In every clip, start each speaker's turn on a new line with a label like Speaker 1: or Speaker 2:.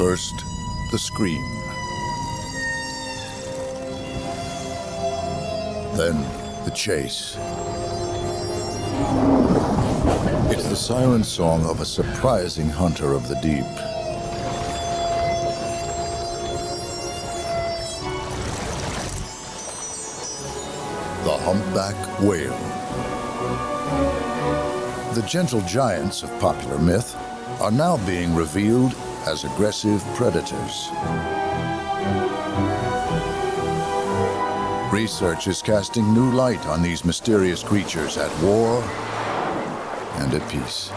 Speaker 1: First, the scream. Then, the chase. It's the siren song of a surprising hunter of the deep. The Humpback Whale. The gentle giants of popular myth are now being revealed as aggressive predators. Research is casting new light on these mysterious creatures at war and at peace.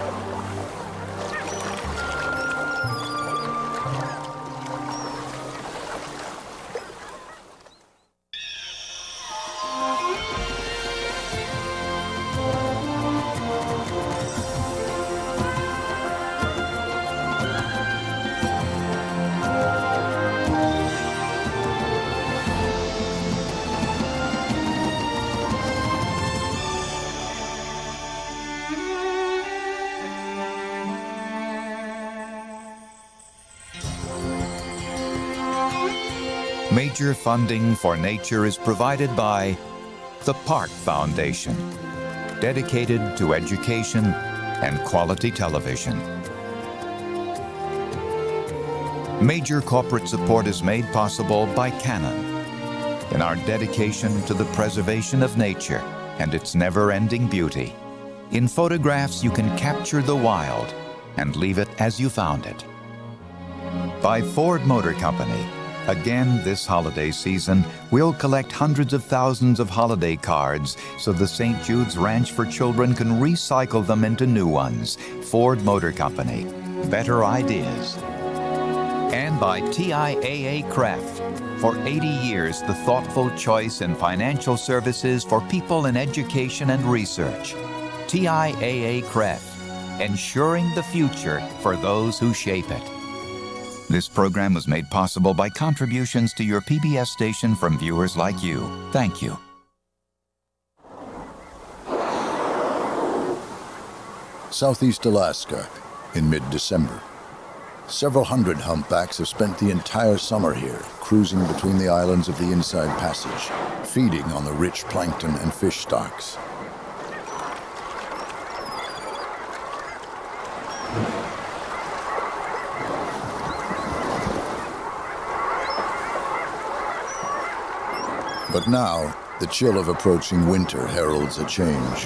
Speaker 2: Major funding for nature is provided by the Park Foundation, dedicated to education and quality television. Major corporate support is made possible by Canon in our dedication to the preservation of nature and its never-ending beauty. In photographs, you can capture the wild and leave it as you found it. By Ford Motor Company. Again, this holiday season, we'll collect hundreds of thousands of holiday cards so the St. Jude's Ranch for Children can recycle them into new ones. Ford Motor Company. Better ideas. And by TIAA Craft. For 80 years, the thoughtful choice in financial services for people in education and research. TIAA Craft. Ensuring the future for those who shape it. This program was made possible by contributions to your PBS station from viewers like you. Thank you.
Speaker 1: Southeast Alaska, in mid-December. Several hundred humpbacks have spent the entire summer here, cruising between the islands of the Inside Passage, feeding on the rich plankton and fish stocks. But now, the chill of approaching winter heralds a change.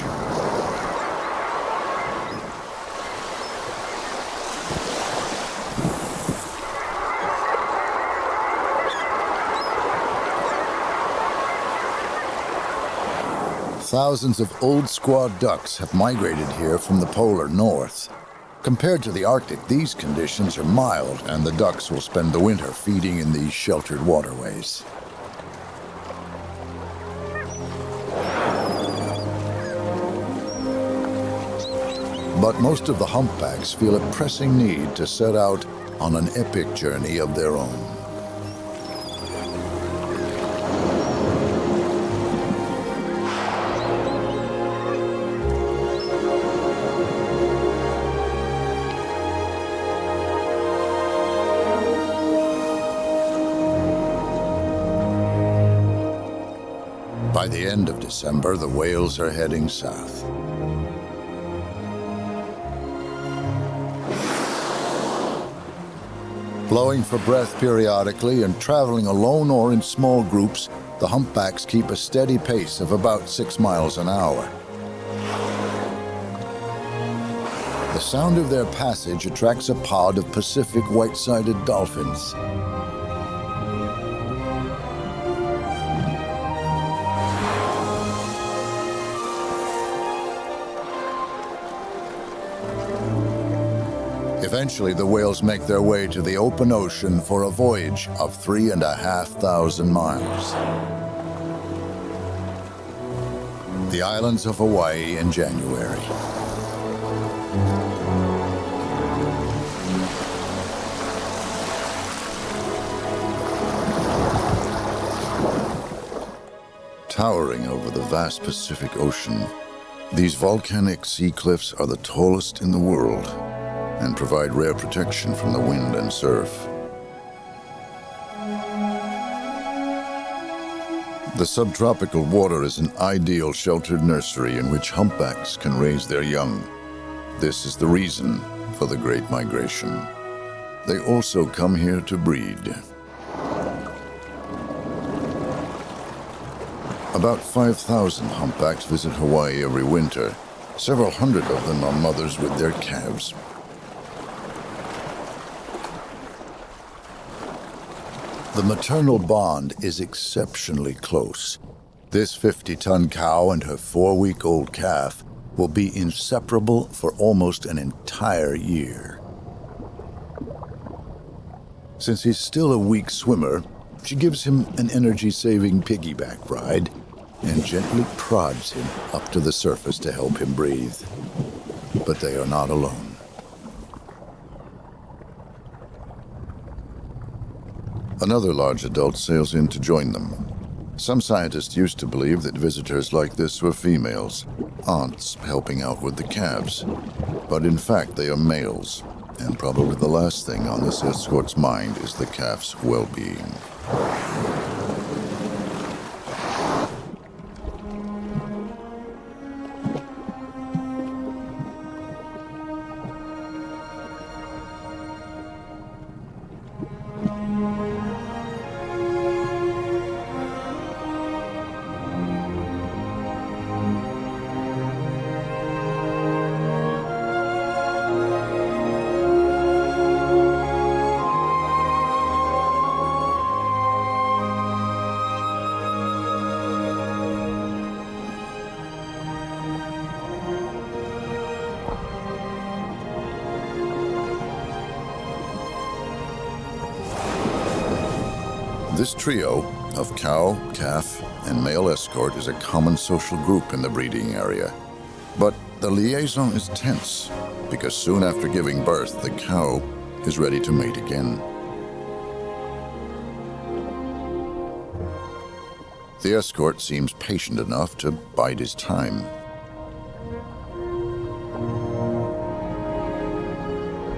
Speaker 1: Thousands of old squaw ducks have migrated here from the polar north. Compared to the Arctic, these conditions are mild, and the ducks will spend the winter feeding in these sheltered waterways. But most of the humpbacks feel a pressing need to set out on an epic journey of their own. By the end of December, the whales are heading south. Blowing for breath periodically and traveling alone or in small groups, the humpbacks keep a steady pace of about 6 miles an hour. The sound of their passage attracts a pod of Pacific white-sided dolphins. Eventually, the whales make their way to the open ocean for a voyage of 3,500 miles. The islands of Hawaii in January. Towering over the vast Pacific Ocean, these volcanic sea cliffs are the tallest in the world and provide rare protection from the wind and surf. The subtropical water is an ideal sheltered nursery in which humpbacks can raise their young. This is the reason for the Great Migration. They also come here to breed. About 5,000 humpbacks visit Hawaii every winter. Several hundred of them are mothers with their calves. The maternal bond is exceptionally close. This 50-ton cow and her 4-week-old calf will be inseparable for almost an entire year. Since he's still a weak swimmer, she gives him an energy-saving piggyback ride and gently prods him up to the surface to help him breathe. But they are not alone. Another large adult sails in to join them. Some scientists used to believe that visitors like this were females, aunts helping out with the calves. But in fact, they are males, and probably the last thing on this escort's mind is the calf's well-being. This trio of cow, calf, and male escort is a common social group in the breeding area. But the liaison is tense because soon after giving birth, the cow is ready to mate again. The escort seems patient enough to bide his time.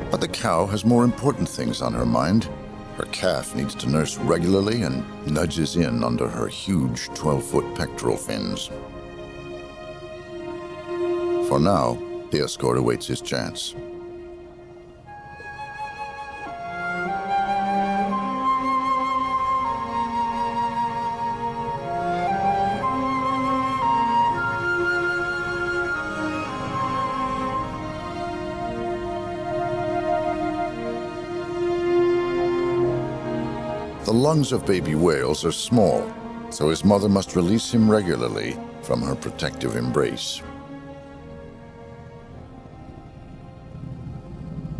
Speaker 1: But the cow has more important things on her mind. Her calf needs to nurse regularly and nudges in under her huge 12-foot pectoral fins. For now, the escort awaits his chance. The lungs of baby whales are small, so his mother must release him regularly from her protective embrace.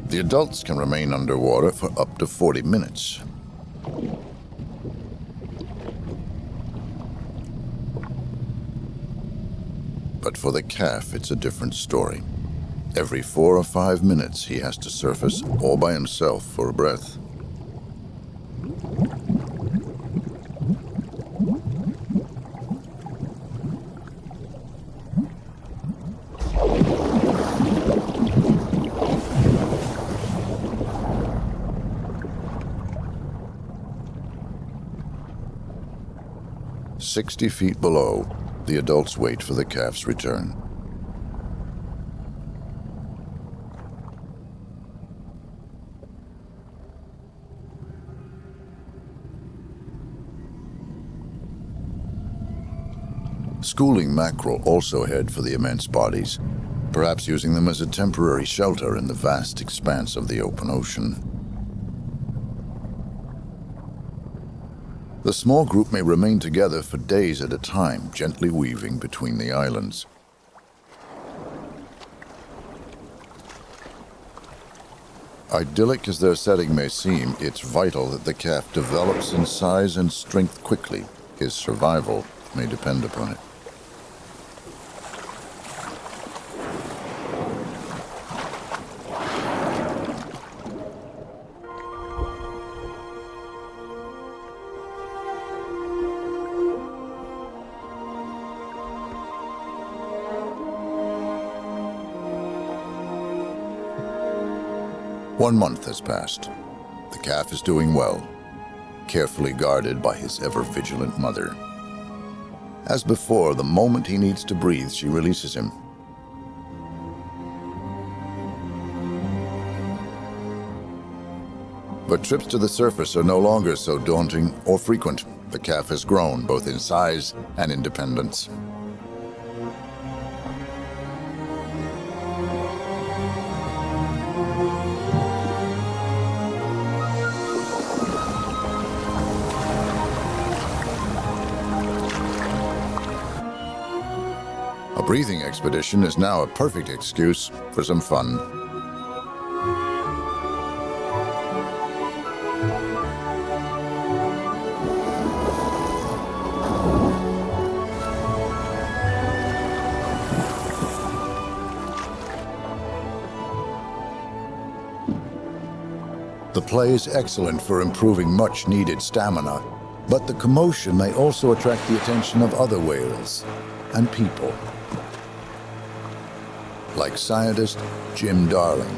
Speaker 1: The adults can remain underwater for up to 40 minutes. But for the calf, it's a different story. Every 4 or 5 minutes, he has to surface all by himself for a breath. "60 feet below, the adults wait for the calf's return. Schooling mackerel also head for the immense bodies, perhaps using them as a temporary shelter in the vast expanse of the open ocean. The small group may remain together for days at a time, gently weaving between the islands. Idyllic as their setting may seem, it's vital that the calf develops in size and strength quickly. His survival may depend upon it. One month has passed. The calf is doing well, carefully guarded by his ever-vigilant mother. As before, the moment he needs to breathe, she releases him. But trips to the surface are no longer so daunting or frequent. The calf has grown, both in size and independence. A breathing expedition is now a perfect excuse for some fun. The play is excellent for improving much-needed stamina, but the commotion may also attract the attention of other whales and people, like scientist Jim Darling.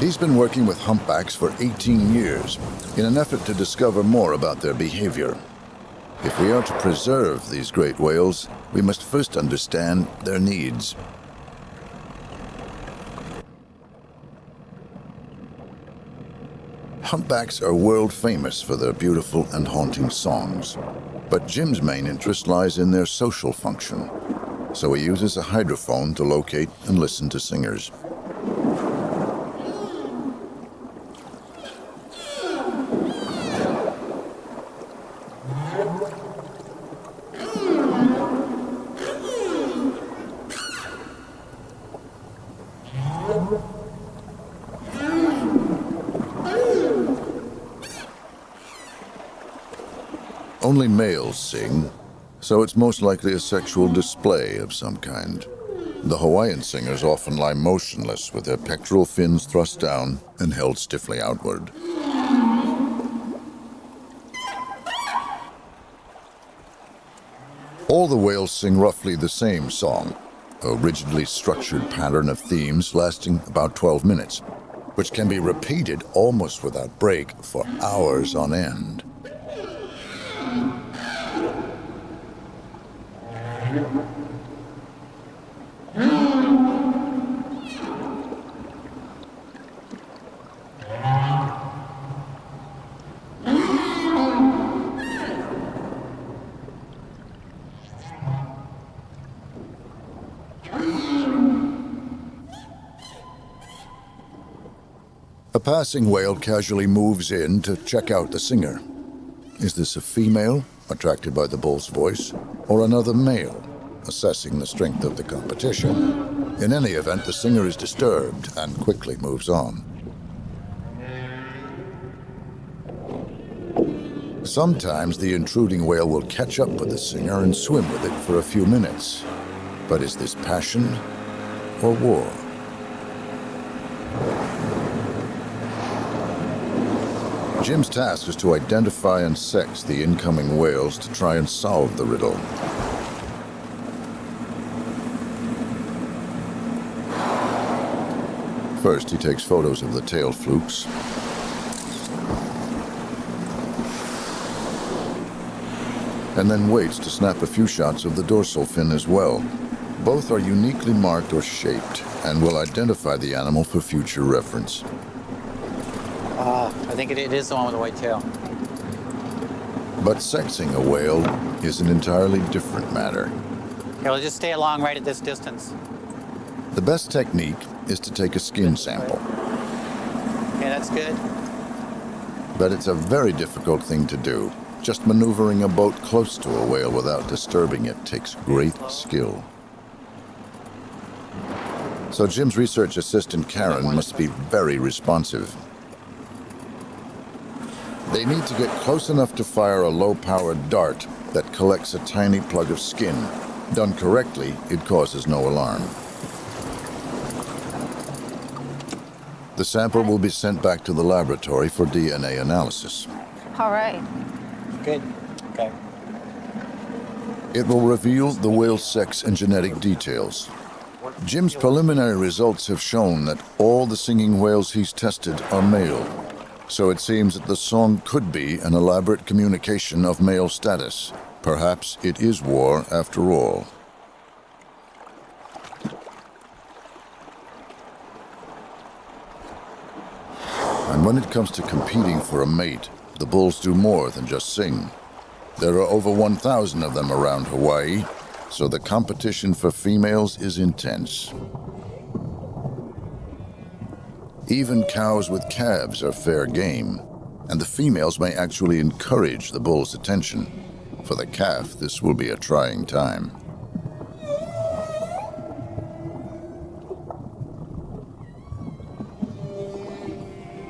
Speaker 1: He's been working with humpbacks for 18 years in an effort to discover more about their behavior. If we are to preserve these great whales, we must first understand their needs. Humpbacks are world famous for their beautiful and haunting songs, but Jim's main interest lies in their social function, so he uses a hydrophone to locate and listen to singers. Only males sing, so it's most likely a sexual display of some kind. The Hawaiian singers often lie motionless with their pectoral fins thrust down and held stiffly outward. All the whales sing roughly the same song, a rigidly structured pattern of themes lasting about 12 minutes, which can be repeated almost without break for hours on end. A passing whale casually moves in to check out the singer. Is this a female, attracted by the bull's voice, or another male, assessing the strength of the competition? In any event, the singer is disturbed and quickly moves on. Sometimes the intruding whale will catch up with the singer and swim with it for a few minutes. But is this passion or war? Jim's task is to identify and sex the incoming whales to try and solve the riddle. First, he takes photos of the tail flukes. And then waits to snap a few shots of the dorsal fin as well. Both are uniquely marked or shaped and will identify the animal for future reference.
Speaker 3: I think it is the one with the white tail.
Speaker 1: But sexing a whale is an entirely different matter.
Speaker 3: Okay, we'll just stay along right at this distance.
Speaker 1: The best technique is to take a skin sample.
Speaker 3: Okay, that's good.
Speaker 1: But it's a very difficult thing to do. Just maneuvering a boat close to a whale without disturbing it takes great skill. So Jim's research assistant Karen must be very responsive. They need to get close enough to fire a low-powered dart that collects a tiny plug of skin. Done correctly, it causes no alarm. The sample will be sent back to the laboratory for DNA analysis.
Speaker 4: All right.
Speaker 3: Good. Okay.
Speaker 1: It will reveal the whale's sex and genetic details. Jim's preliminary results have shown that all the singing whales he's tested are male. So it seems that the song could be an elaborate communication of male status. Perhaps it is war after all. And when it comes to competing for a mate, the bulls do more than just sing. There are over 1,000 of them around Hawaii, so the competition for females is intense. Even cows with calves are fair game, and the females may actually encourage the bull's attention. For the calf, this will be a trying time.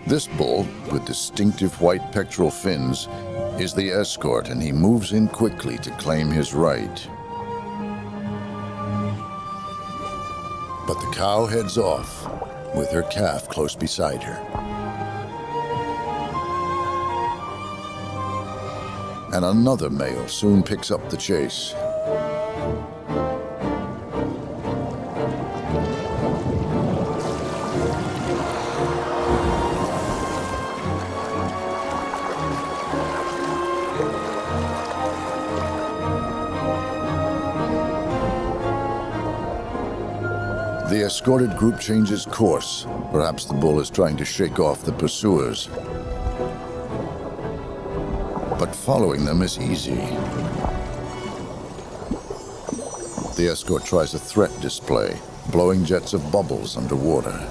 Speaker 1: This bull, with distinctive white pectoral fins, is the escort, and he moves in quickly to claim his right. But the cow heads off, with her calf close beside her. And another male soon picks up the chase. The escorted group changes course. Perhaps the bull is trying to shake off the pursuers. But following them is easy. The escort tries a threat display, blowing jets of bubbles underwater.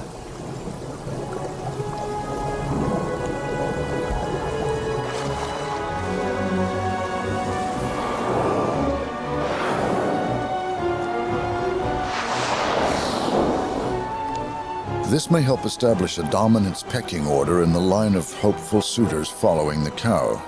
Speaker 1: This may help establish a dominance pecking order in the line of hopeful suitors following the cow.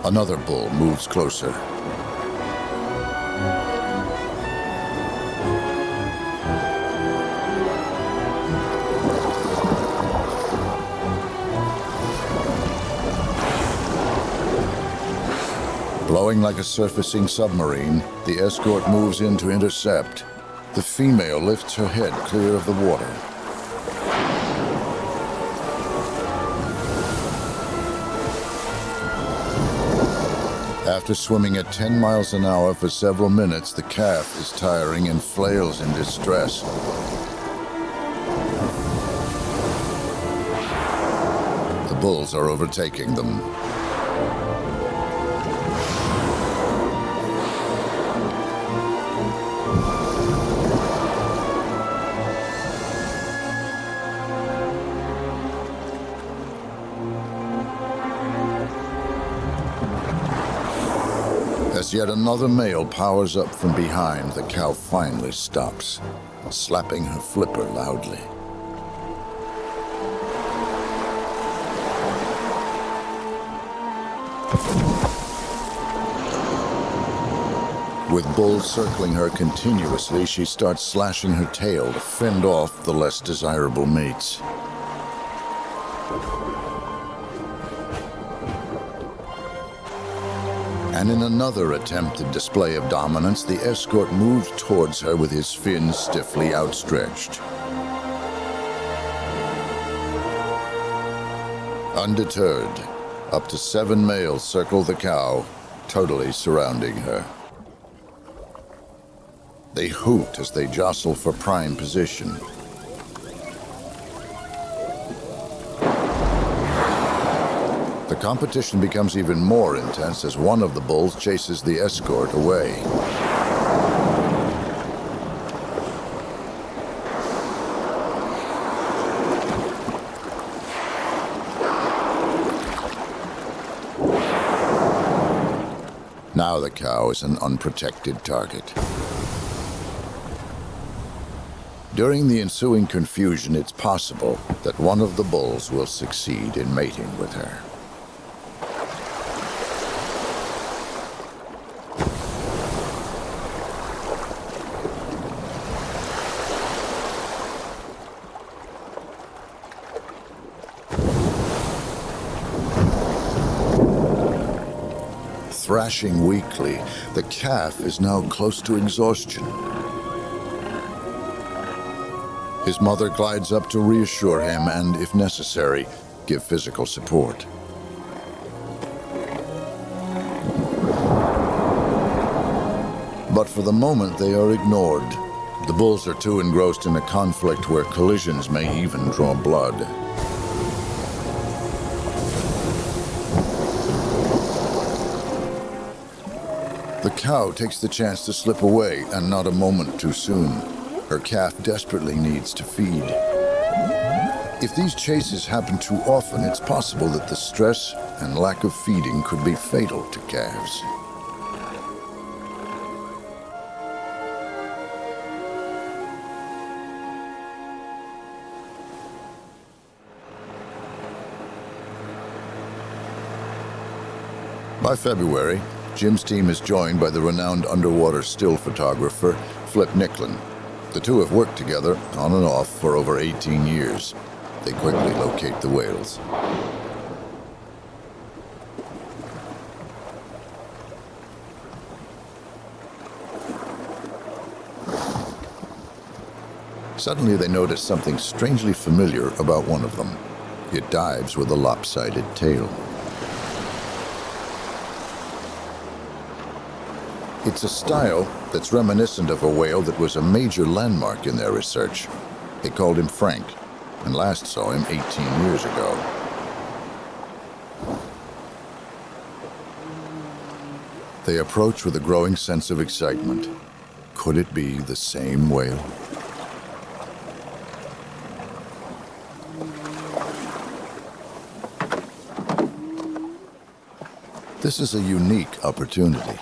Speaker 1: Another bull moves closer. Blowing like a surfacing submarine, the escort moves in to intercept. The female lifts her head clear of the water. After swimming at 10 miles an hour for several minutes, the calf is tiring and flails in distress. The bulls are overtaking them. As yet another male powers up from behind, the cow finally stops, slapping her flipper loudly. With bulls circling her continuously, she starts slashing her tail to fend off the less desirable mates. And in another attempted display of dominance, the escort moves towards her with his fins stiffly outstretched. Undeterred, up to 7 males circle the cow, totally surrounding her. They hoot as they jostle for prime position. The competition becomes even more intense as one of the bulls chases the escort away. Now the cow is an unprotected target. During the ensuing confusion, it's possible that one of the bulls will succeed in mating with her. thrashing weakly. The calf is now close to exhaustion. His mother glides up to reassure him and, if necessary, give physical support. But for the moment, they are ignored. The bulls are too engrossed in a conflict where collisions may even draw blood. The cow takes the chance to slip away, and not a moment too soon. Her calf desperately needs to feed. If these chases happen too often, it's possible that the stress and lack of feeding could be fatal to calves. By February, Jim's team is joined by the renowned underwater still photographer, Flip Nicklin. The two have worked together, on and off, for over 18 years. They quickly locate the whales. Suddenly they notice something strangely familiar about one of them. It dives with a lopsided tail. It's a style that's reminiscent of a whale that was a major landmark in their research. They called him Frank, and last saw him 18 years ago. They approach with a growing sense of excitement. Could it be the same whale? This is a unique opportunity.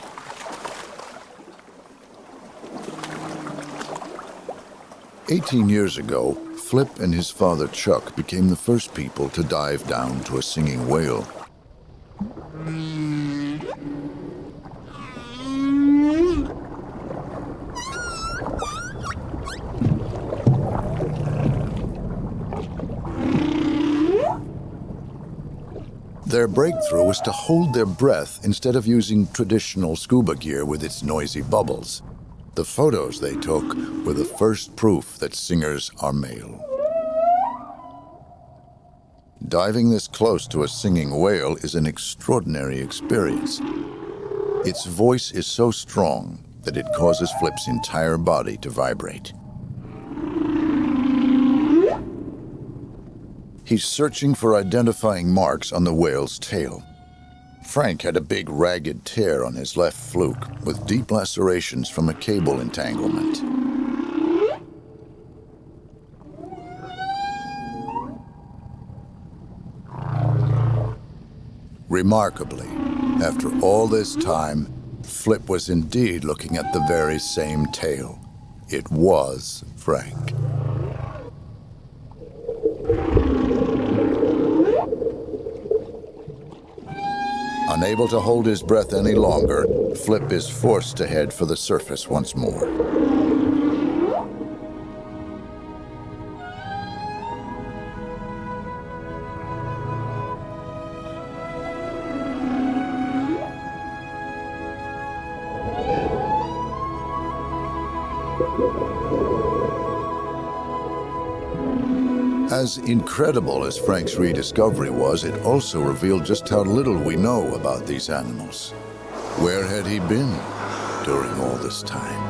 Speaker 1: "18 years ago, Flip and his father Chuck became the first people to dive down to a singing whale. Their breakthrough was to hold their breath instead of using traditional scuba gear with its noisy bubbles. The photos they took were the first proof that singers are male. Diving this close to a singing whale is an extraordinary experience. Its voice is so strong that it causes Flip's entire body to vibrate. He's searching for identifying marks on the whale's tail. Frank had a big ragged tear on his left fluke with deep lacerations from a cable entanglement. Remarkably, after all this time, Flip was indeed looking at the very same tail. It was Frank. Unable to hold his breath any longer, Flip is forced to head for the surface once more. As incredible as Frank's rediscovery was, it also revealed just how little we know about these animals. Where had he been during all this time?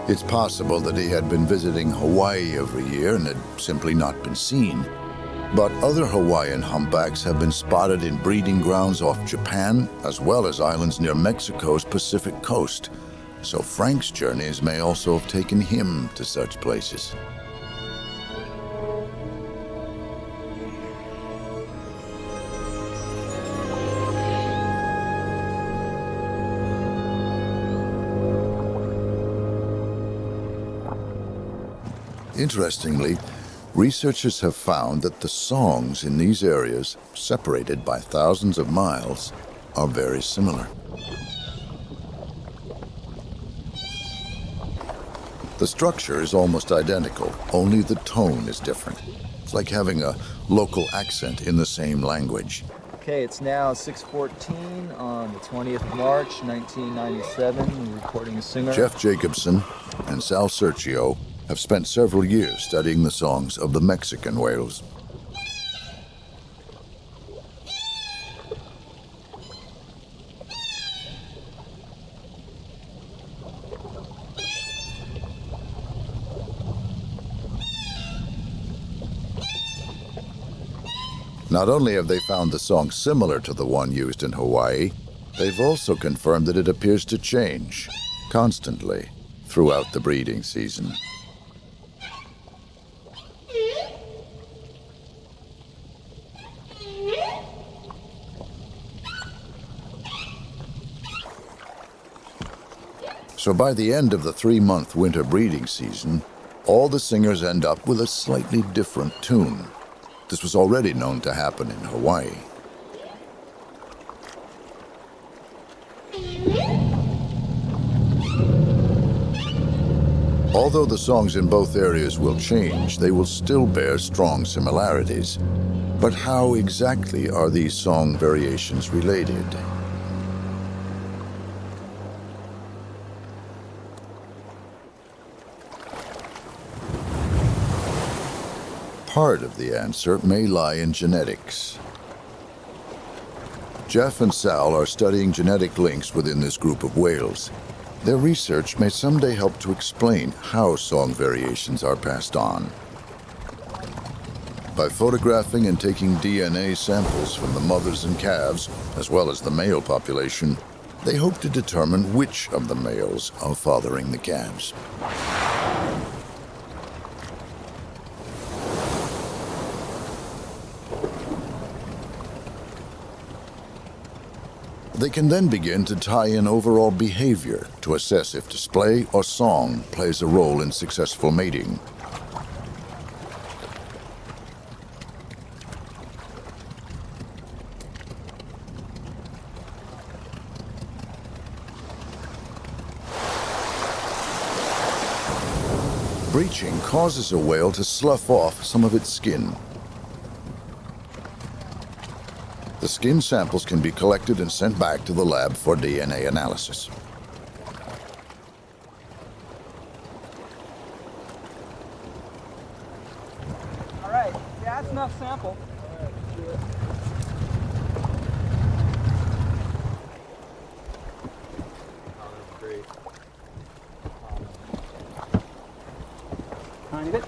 Speaker 1: It's possible that he had been visiting Hawaii every year and had simply not been seen. But other Hawaiian humpbacks have been spotted in breeding grounds off Japan, as well as islands near Mexico's Pacific coast. So Frank's journeys may also have taken him to such places. Interestingly, researchers have found that the songs in these areas, separated by thousands of miles, are very similar. The structure is almost identical, only the tone is different. It's like having a local accent in the same language.
Speaker 4: Okay, it's now 6:14 on the 20th of March, 1997. We're recording a singer.
Speaker 1: Jeff Jacobson and Sal Sergio have spent several years studying the songs of the Mexican whales. Not only have they found the song similar to the one used in Hawaii, they've also confirmed that it appears to change constantly throughout the breeding season. So by the end of the 3-month winter breeding season, all the singers end up with a slightly different tune. This was already known to happen in Hawaii. Although the songs in both areas will change, they will still bear strong similarities. But how exactly are these song variations related? Part of the answer may lie in genetics. Jeff and Sal are studying genetic links within this group of whales. Their research may someday help to explain how song variations are passed on. By photographing and taking DNA samples from the mothers and calves, as well as the male population, they hope to determine which of the males are fathering the calves. They can then begin to tie in overall behavior to assess if display or song plays a role in successful mating. Breaching causes a whale to slough off some of its skin. The skin samples can be collected and sent back to the lab for DNA analysis.
Speaker 4: All right, yeah, that's enough sample.
Speaker 3: Great. Tiny bits.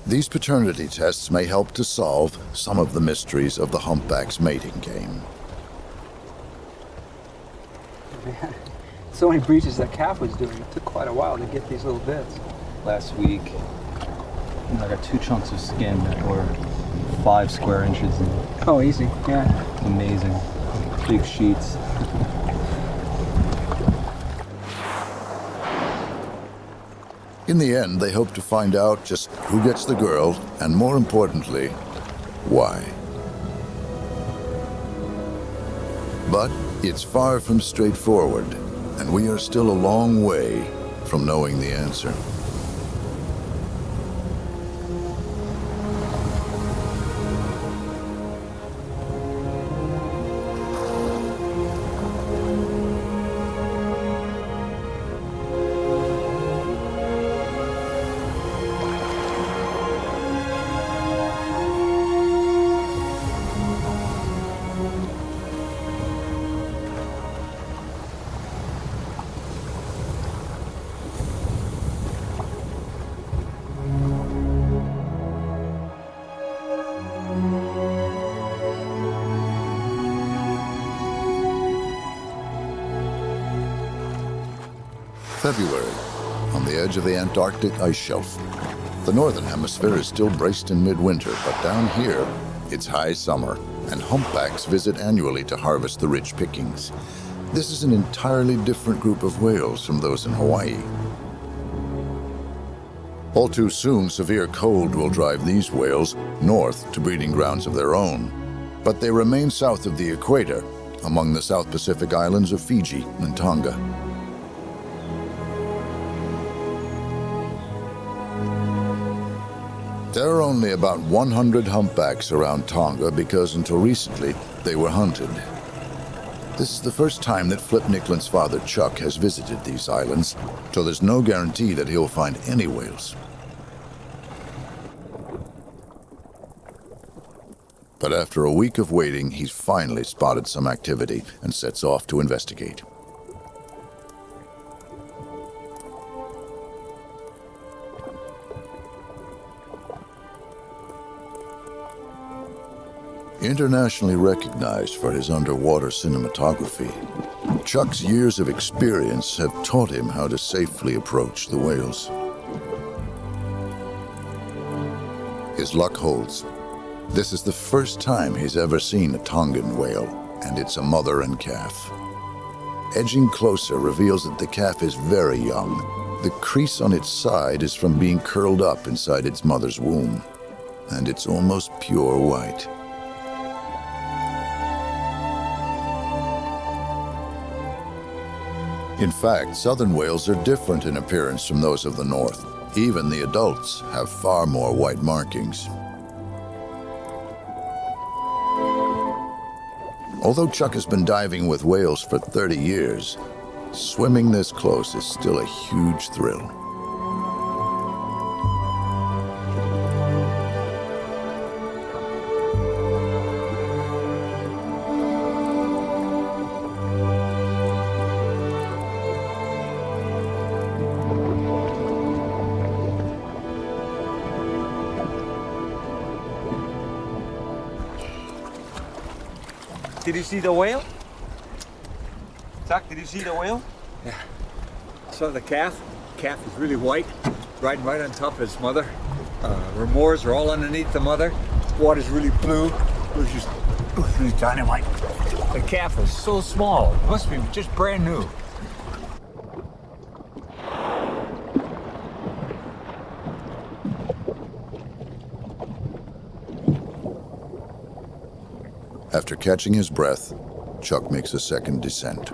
Speaker 1: These paternity tests may help to solve some of the mysteries of the humpback's mating game.
Speaker 5: Man, so many breaches that calf was doing. It took quite a while to get these little bits.
Speaker 6: Last week, I got 2 chunks of skin that were 5 square inches.
Speaker 5: Oh, easy, yeah.
Speaker 6: Amazing. Big sheets.
Speaker 1: In the end, they hope to find out just who gets the girl, and more importantly, why. But it's far from straightforward, and we are still a long way from knowing the answer. February, on the edge of the Antarctic ice shelf. The northern hemisphere is still braced in midwinter, but down here, it's high summer, and humpbacks visit annually to harvest the rich pickings. This is an entirely different group of whales from those in Hawaii. All too soon, severe cold will drive these whales north to breeding grounds of their own. But they remain south of the equator, among the South Pacific islands of Fiji and Tonga. There are only about 100 humpbacks around Tonga because until recently they were hunted. This is the first time that Flip Nicklon's father Chuck has visited these islands, so there's no guarantee that he'll find any whales. But after a week of waiting, he's finally spotted some activity and sets off to investigate. Internationally recognized for his underwater cinematography, Chuck's years of experience have taught him how to safely approach the whales. His luck holds. This is the first time he's ever seen a Tongan whale, and it's a mother and calf. Edging closer reveals that the calf is very young. The crease on its side is from being curled up inside its mother's womb, and it's almost pure white. In fact, southern whales are different in appearance from those of the north. Even the adults have far more white markings. Although Chuck has been diving with whales for 30 years, swimming this close is still a huge thrill.
Speaker 7: Did you see the whale? Chuck, did you see the whale?
Speaker 8: Yeah. Saw the calf. Calf is really white, riding right on top of its mother. Remors are all underneath the mother. Water's really blue. It was just really dynamite. The calf is so small. It must be just brand new.
Speaker 1: After catching his breath, Chuck makes a second descent.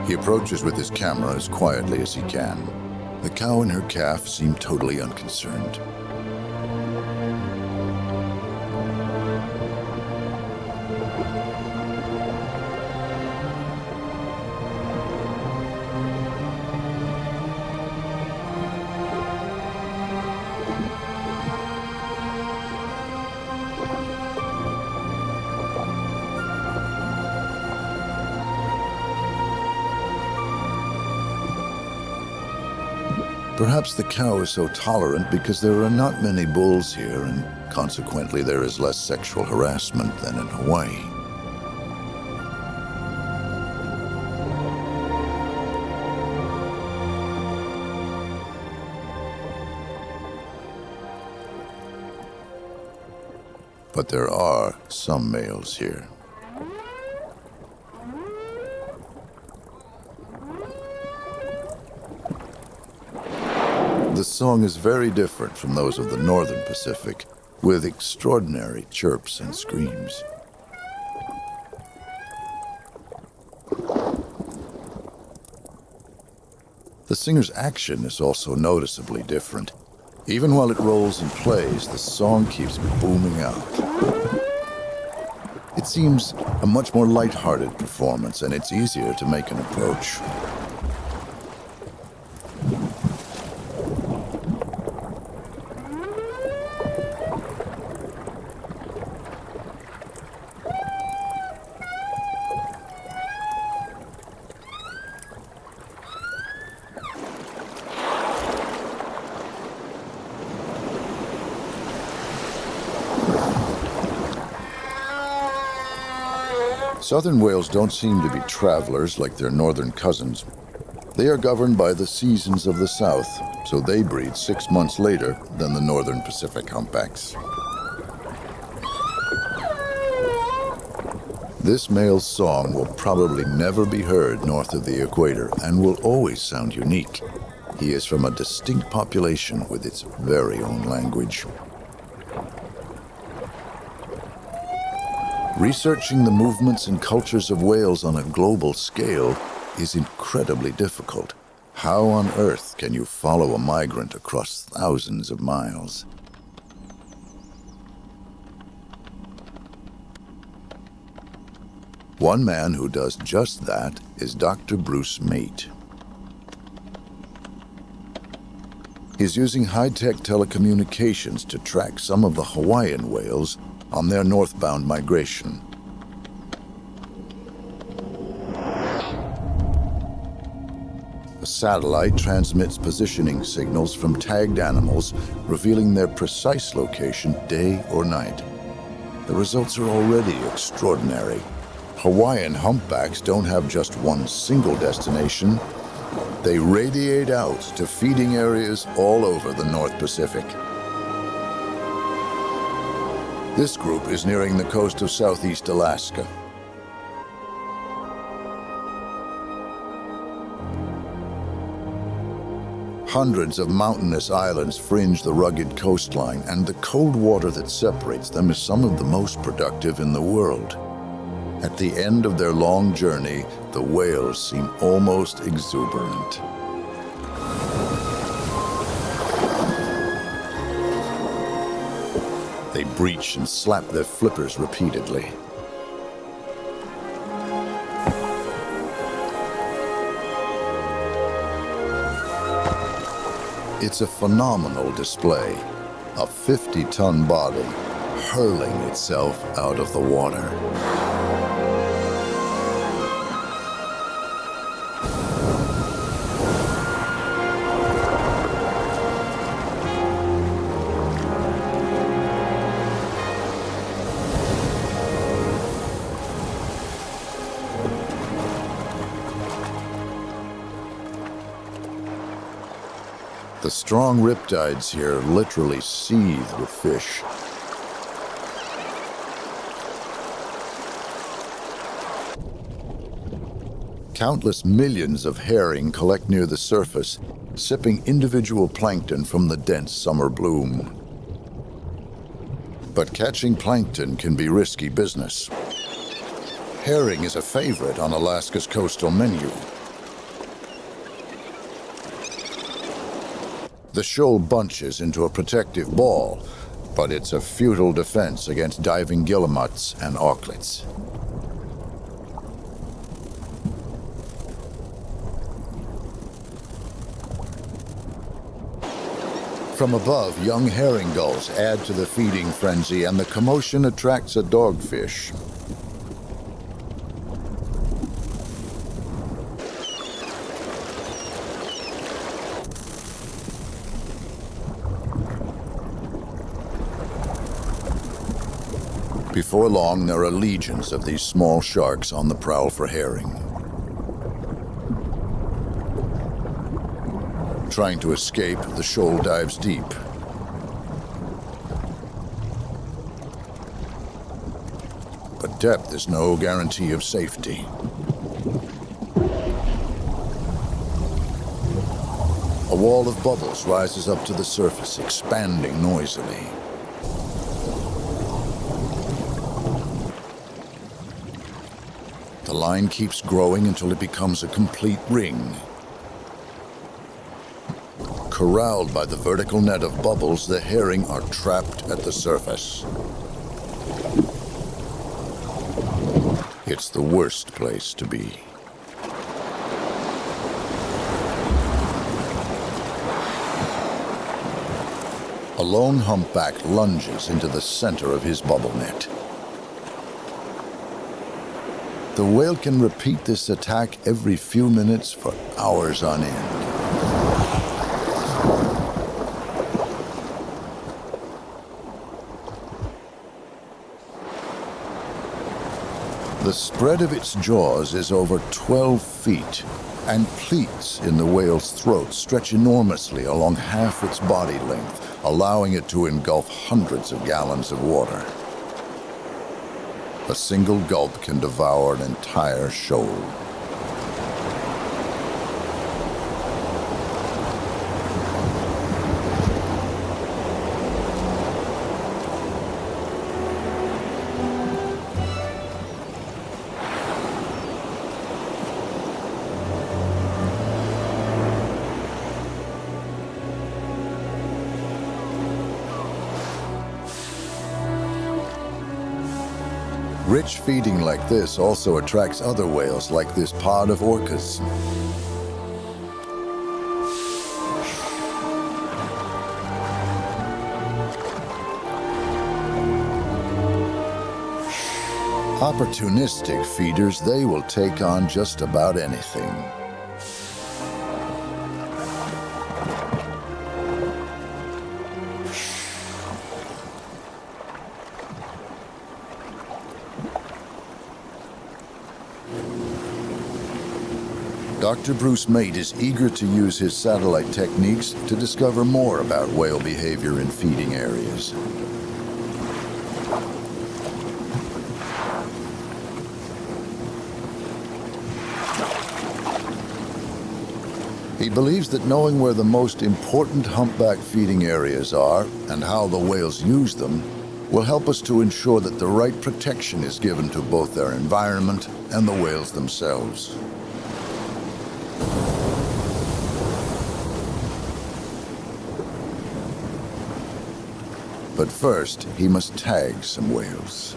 Speaker 1: He approaches with his camera as quietly as he can. The cow and her calf seem totally unconcerned. Perhaps the cow is so tolerant because there are not many bulls here, and consequently there is less sexual harassment than in Hawaii. But there are some males here. The song is very different from those of the northern Pacific, with extraordinary chirps and screams. The singer's action is also noticeably different. Even while it rolls and plays, the song keeps booming out. It seems a much more light-hearted performance, and it's easier to make an approach. Southern whales don't seem to be travelers like their northern cousins. They are governed by the seasons of the south, so they breed 6 months later than the northern Pacific humpbacks. This male's song will probably never be heard north of the equator and will always sound unique. He is from a distinct population with its very own language. Researching the movements and cultures of whales on a global scale is incredibly difficult. How on earth can you follow a migrant across thousands of miles? One man who does just that is Dr. Bruce Mate. He's using high-tech telecommunications to track some of the Hawaiian whales on their northbound migration. The satellite transmits positioning signals from tagged animals, revealing their precise location day or night. The results are already extraordinary. Hawaiian humpbacks don't have just one single destination. They radiate out to feeding areas all over the North Pacific. This group is nearing the coast of southeast Alaska. Hundreds of mountainous islands fringe the rugged coastline, and the cold water that separates them is some of the most productive in the world. At the end of their long journey, the whales seem almost exuberant. They breach and slap their flippers repeatedly. It's a phenomenal display, a 50-ton body hurling itself out of the water. The strong riptides here literally seethe with fish. Countless millions of herring collect near the surface, sipping individual plankton from the dense summer bloom. But catching plankton can be risky business. Herring is a favorite on Alaska's coastal menu. The shoal bunches into a protective ball, but it's a futile defense against diving guillemots and auklets. From above, young herring gulls add to the feeding frenzy, and the commotion attracts a dogfish. Before long, there are legions of these small sharks on the prowl for herring. Trying to escape, the shoal dives deep. But depth is no guarantee of safety. A wall of bubbles rises up to the surface, expanding noisily. The line keeps growing until it becomes a complete ring. Corralled by the vertical net of bubbles, the herring are trapped at the surface. It's the worst place to be. A lone humpback lunges into the center of his bubble net. The whale can repeat this attack every few minutes for hours on end. The spread of its jaws is over 12 feet, and pleats in the whale's throat stretch enormously along half its body length, allowing it to engulf hundreds of gallons of water. A single gulp can devour an entire shoal. Rich feeding like this also attracts other whales like this pod of orcas. Opportunistic feeders, they will take on just about anything. Dr. Bruce Mate is eager to use his satellite techniques to discover more about whale behavior in feeding areas. He believes that knowing where the most important humpback feeding areas are and how the whales use them will help us to ensure that the right protection is given to both their environment and the whales themselves. But first, he must tag some whales.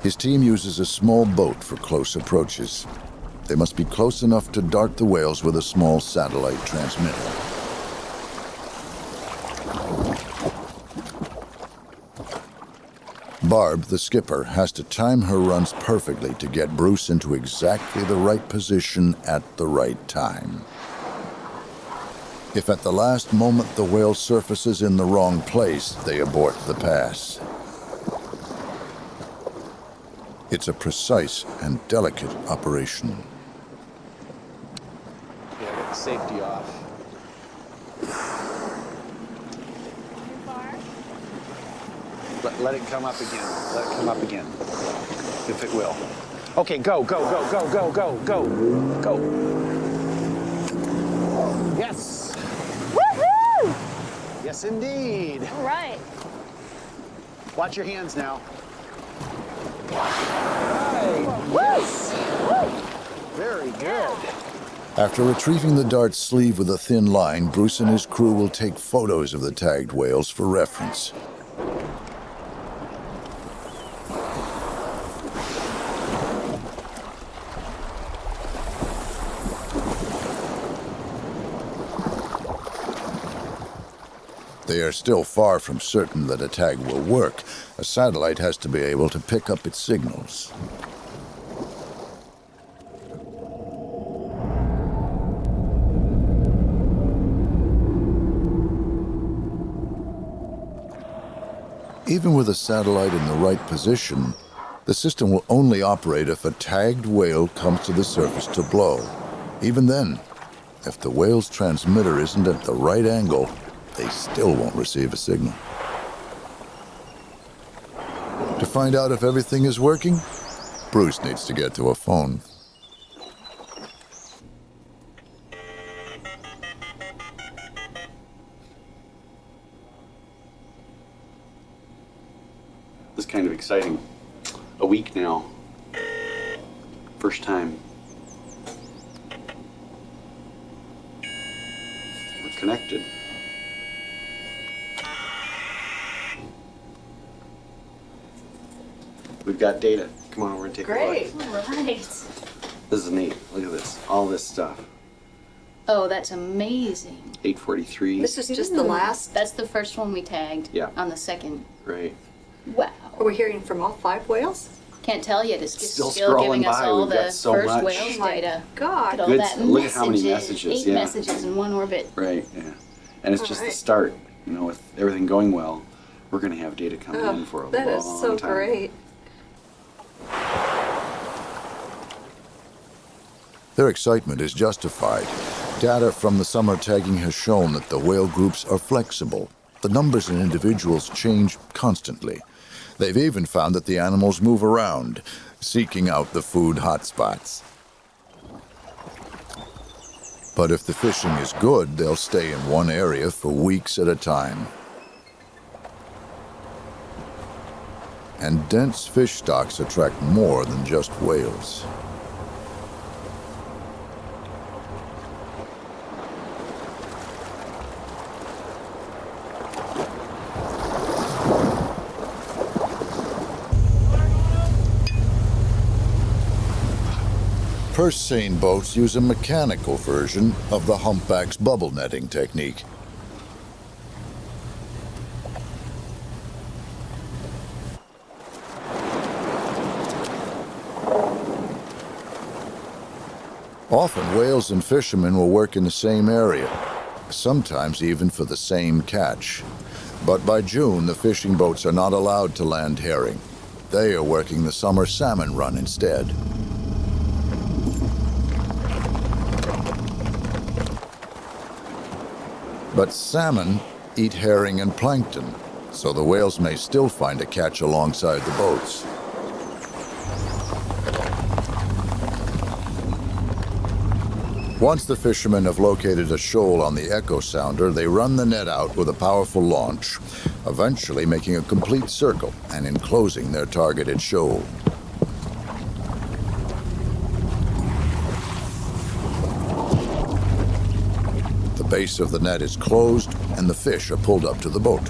Speaker 1: His team uses a small boat for close approaches. They must be close enough to dart the whales with a small satellite transmitter. Barb, the skipper, has to time her runs perfectly to get Bruce into exactly the right position at the right time. If at the last moment the whale surfaces in the wrong place, they abort the pass. It's a precise and delicate operation.
Speaker 9: Yeah, get the safety off. Let it come up again. Let it come up again. If it will. Okay, go, go, go, go, go, go, go, go. Yes.
Speaker 10: Woohoo!
Speaker 9: Yes, indeed.
Speaker 10: All right.
Speaker 9: Watch your hands now.
Speaker 10: Yes.
Speaker 9: Very good.
Speaker 1: After retrieving the dart's sleeve with a thin line, Bruce and his crew will take photos of the tagged whales for reference. They are still far from certain that a tag will work. A satellite has to be able to pick up its signals. Even with a satellite in the right position, the system will only operate if a tagged whale comes to the surface to blow. Even then, if the whale's transmitter isn't at the right angle, they still won't receive a signal. To find out if everything is working, Bruce needs to get to a phone.
Speaker 9: This is kind of exciting. A week now. First time. We're connected. We've got data. Come on, we're gonna take a look.
Speaker 10: Great. Right.
Speaker 9: This is neat. Look at this. All this stuff.
Speaker 11: Oh, that's amazing.
Speaker 9: 843.
Speaker 12: This is just the last.
Speaker 11: That's the first one we tagged.
Speaker 9: Yeah.
Speaker 11: On the second.
Speaker 9: Right.
Speaker 11: Wow.
Speaker 12: Are we hearing from all 5 whales?
Speaker 11: Can't tell yet. It's
Speaker 9: Still
Speaker 11: still giving
Speaker 9: scrolling
Speaker 11: us
Speaker 9: by.
Speaker 11: all
Speaker 9: We've
Speaker 11: the
Speaker 9: got so
Speaker 11: first
Speaker 9: much.
Speaker 11: whales
Speaker 12: Oh my
Speaker 11: data.
Speaker 12: God.
Speaker 11: Look at all
Speaker 9: Good.
Speaker 11: that
Speaker 9: Look at how many messages,
Speaker 11: 8
Speaker 9: yeah.
Speaker 11: messages in one orbit.
Speaker 9: Right, yeah. And it's just the
Speaker 12: Alright.
Speaker 9: start, you know, with everything going well. We're going to have data coming in for a
Speaker 12: that
Speaker 9: long
Speaker 12: is so
Speaker 9: time.
Speaker 12: great.
Speaker 1: Their excitement is justified. Data from the summer tagging has shown that the whale groups are flexible. The numbers and individuals change constantly. They've even found that the animals move around, seeking out the food hotspots. But if the fishing is good, they'll stay in one area for weeks at a time. And dense fish stocks attract more than just whales. Purse seine boats use a mechanical version of the humpback's bubble netting technique. Often, whales and fishermen will work in the same area, sometimes even for the same catch. But by June, the fishing boats are not allowed to land herring. They are working the summer salmon run instead. But salmon eat herring and plankton, so the whales may still find a catch alongside the boats. Once the fishermen have located a shoal on the echo sounder, they run the net out with a powerful launch, eventually making a complete circle and enclosing their targeted shoal. The base of the net is closed and the fish are pulled up to the boat.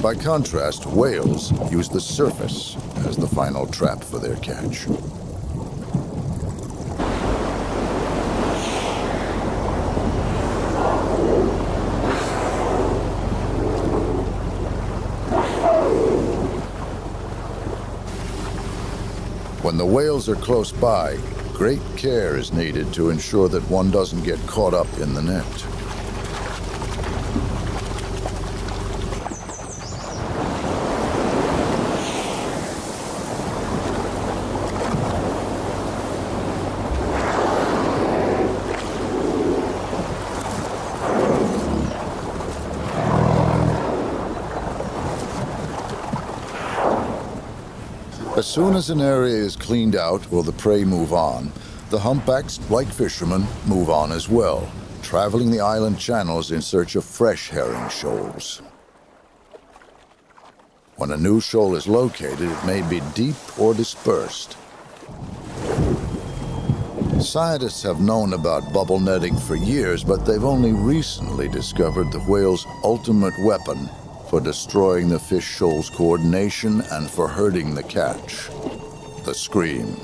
Speaker 1: By contrast, whales use the surface as the final trap for their catch. When the whales are close by, great care is needed to ensure that one doesn't get caught up in the net. As soon as an area is cleaned out or the prey move on, the humpbacks, like fishermen, move on as well, traveling the island channels in search of fresh herring shoals. When a new shoal is located, it may be deep or dispersed. Scientists have known about bubble netting for years, but they've only recently discovered the whale's ultimate weapon for destroying the fish shoal's coordination and for hurting the catch: the scream.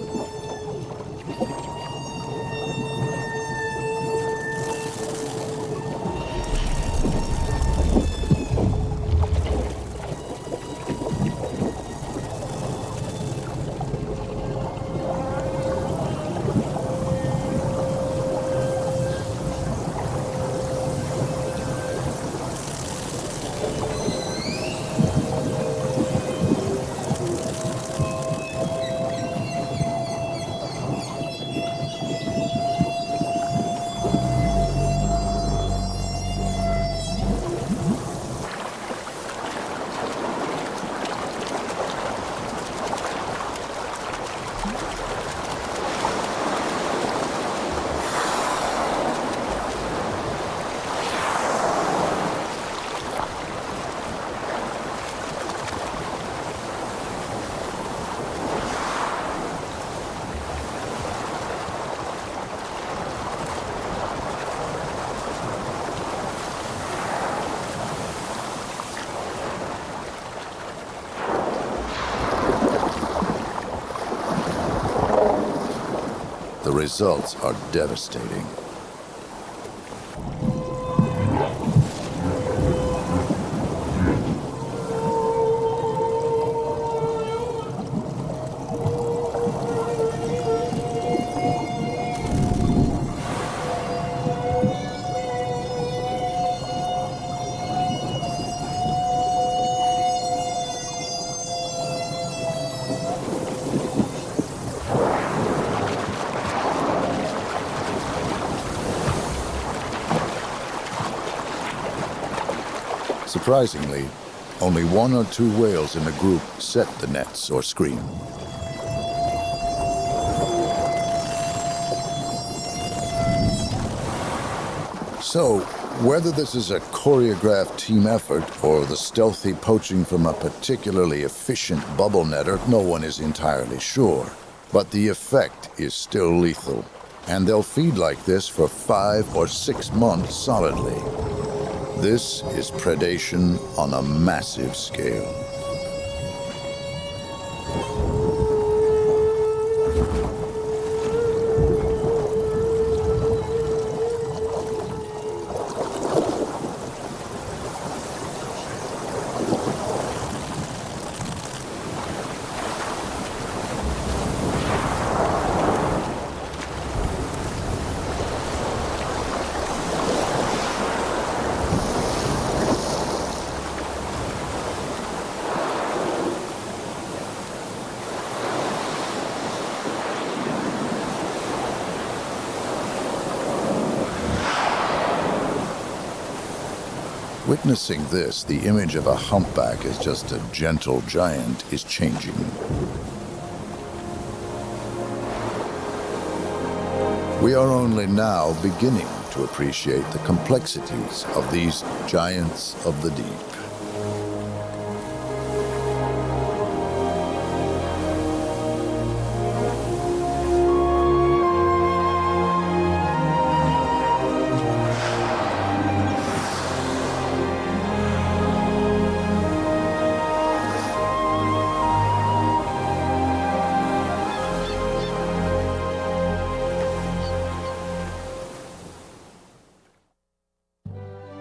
Speaker 1: The results are devastating. Surprisingly, only 1 or 2 whales in a group set the nets or scream. So, whether this is a choreographed team effort or the stealthy poaching from a particularly efficient bubble netter, no one is entirely sure. But the effect is still lethal, and they'll feed like this for 5 or 6 months solidly. This is predation on a massive scale. Witnessing this, the image of a humpback as just a gentle giant is changing. We are only now beginning to appreciate the complexities of these giants of the deep.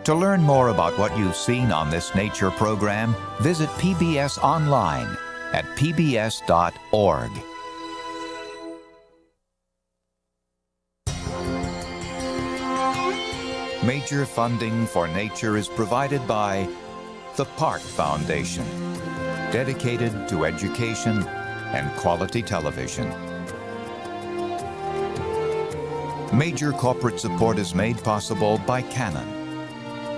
Speaker 2: To learn more about what you've seen on this nature program, visit PBS online at pbs.org. Major funding for nature is provided by the Park Foundation, dedicated to education and quality television. Major corporate support is made possible by Canon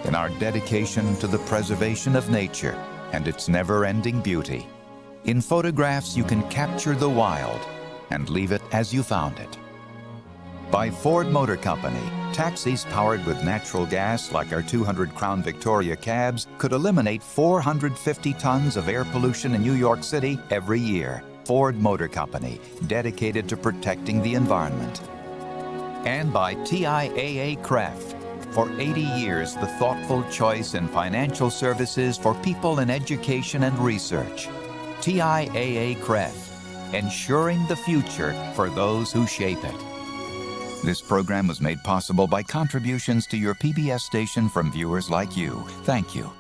Speaker 2: in our dedication to the preservation of nature and its never-ending beauty. In photographs, you can capture the wild and leave it as you found it. By Ford Motor Company, taxis powered with natural gas like our 200 Crown Victoria cabs could eliminate 450 tons of air pollution in New York City every year. Ford Motor Company, dedicated to protecting the environment. And by TIAA Craft, for 80 years, the thoughtful choice in financial services for people in education and research. TIAA CREF, ensuring the future for those who shape it. This program was made possible by contributions to your PBS station from viewers like you. Thank you.